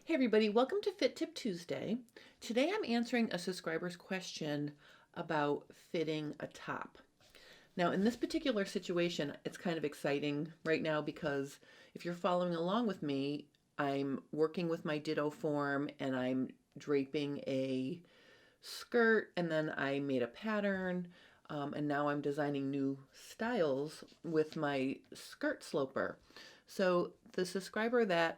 Hey everybody, welcome to Fit Tip Tuesday. Today I'm answering a subscriber's question about fitting a top. Now in this particular situation, it's kind of exciting right now because if you're following along with me, I'm working with my ditto form and I'm draping a skirt and then I made a pattern and now I'm designing new styles with my skirt sloper. So the subscriber that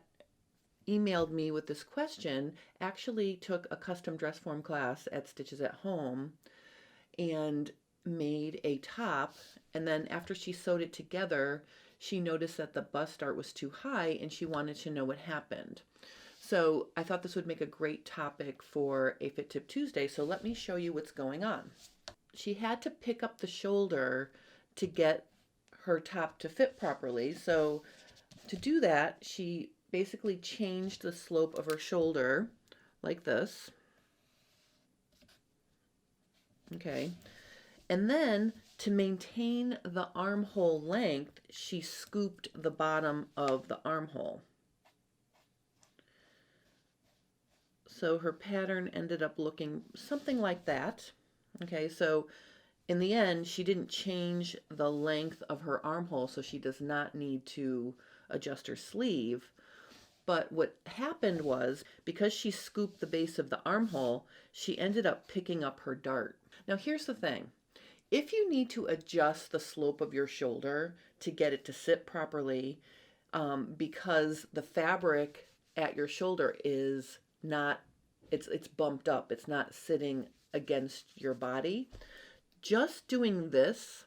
emailed me with this question actually took a custom dress form class at Stitches at Home and made a top, and then after she sewed it together she noticed that the bust dart was too high and she wanted to know what happened. So I thought this would make a great topic for a Fit Tip Tuesday, so let me show you what's going on. She had to pick up the shoulder to get her top to fit properly, so to do that she basically changed the slope of her shoulder like this. Okay. And then to maintain the armhole length, she scooped the bottom of the armhole. So her pattern ended up looking something like that. Okay, so in the end, she didn't change the length of her armhole, so she does not need to adjust her sleeve. But what happened was, because she scooped the base of the armhole, she ended up picking up her dart. Now here's the thing. If you need to adjust the slope of your shoulder to get it to sit properly, because the fabric at your shoulder is not, it's bumped up, it's not sitting against your body, just doing this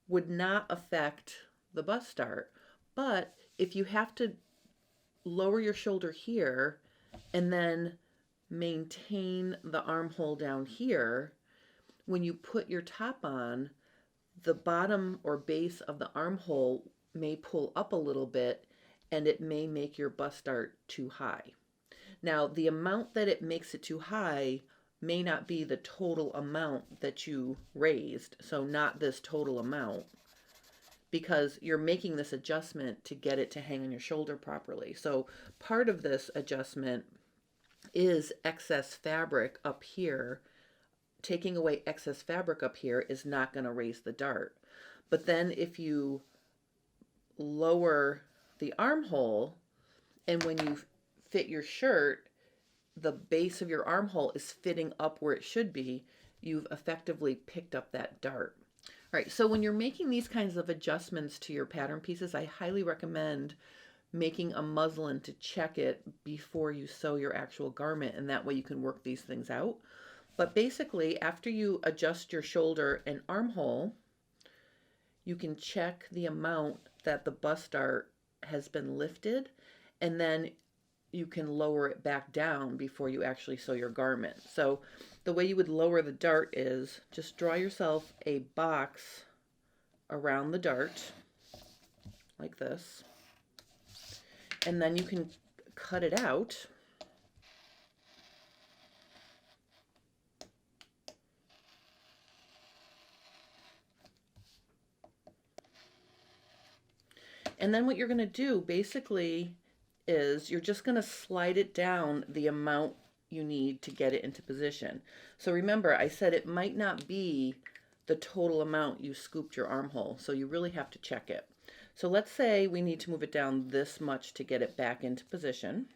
would not affect the bust dart. But if you have to lower your shoulder here and then maintain the armhole down here, when you put your top on, the bottom or base of the armhole may pull up a little bit and it may make your bust dart too high. Now, the amount that it makes it too high may not be the total amount that you raised, so not this total amount, because you're making this adjustment to get it to hang on your shoulder properly. So part of this adjustment is excess fabric up here. Taking away excess fabric up here is not going to raise the dart. But then if you lower the armhole, and when you fit your shirt, the base of your armhole is fitting up where it should be, you've effectively picked up that dart. All right, so when you're making these kinds of adjustments to your pattern pieces, I highly recommend making a muslin to check it before you sew your actual garment, and that way you can work these things out. But basically, after you adjust your shoulder and armhole, you can check the amount that the bust dart has been lifted, and then you can lower it back down before you actually sew your garment. So the way you would lower the dart is just draw yourself a box around the dart like this, and then you can cut it out. And then what you're going to do basically is you're just going to slide it down the amount you need to get it into position. So remember, I said it might not be the total amount you scooped your armhole, so you really have to check it. So let's say we need to move it down this much to get it back into position.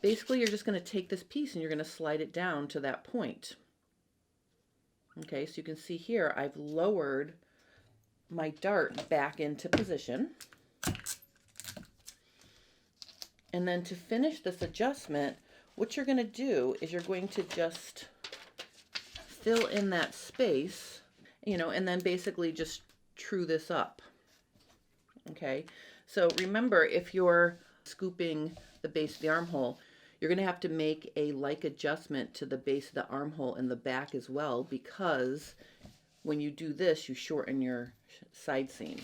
Basically, you're just going to take this piece and you're going to slide it down to that point. Okay, so you can see here I've lowered my dart back into position. And then to finish this adjustment, what you're going to do is you're going to just fill in that space, and then basically just true this up. Okay, so remember, if you're scooping the base of the armhole, you're going to have to make a like adjustment to the base of the armhole in the back as well, because when you do this, you shorten your side seam.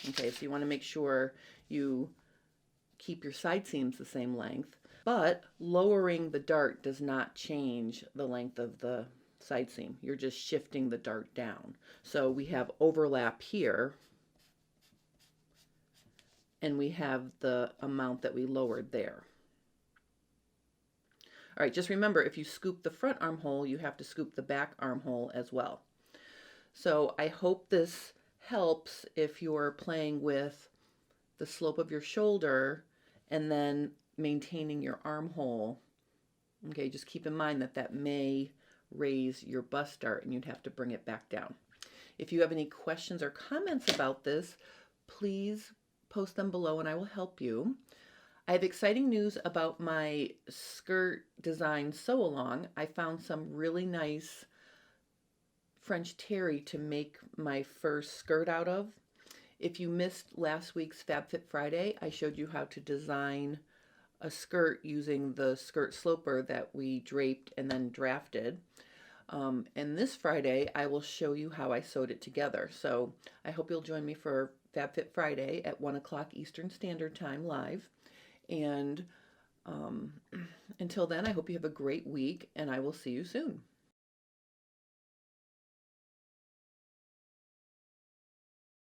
Okay, so you want to make sure you keep your side seams the same length, but lowering the dart does not change the length of the side seam. You're just shifting the dart down. So we have overlap here, and we have the amount that we lowered there. All right, just remember, if you scoop the front armhole, you have to scoop the back armhole as well. So I hope this helps if you're playing with the slope of your shoulder and then maintaining your armhole. Okay, just keep in mind that that may raise your bust dart and you'd have to bring it back down. If you have any questions or comments about this, please post them below and I will help you. I have exciting news about my skirt design sew along. I found some really nice French terry to make my first skirt out of. If you missed last week's FabFit Friday, I showed you how to design a skirt using the skirt sloper that we draped and then drafted. And this Friday, I will show you how I sewed it together. So I hope you'll join me for FabFit Friday at 1 o'clock Eastern Standard Time live. And until then, I hope you have a great week, and I will see you soon.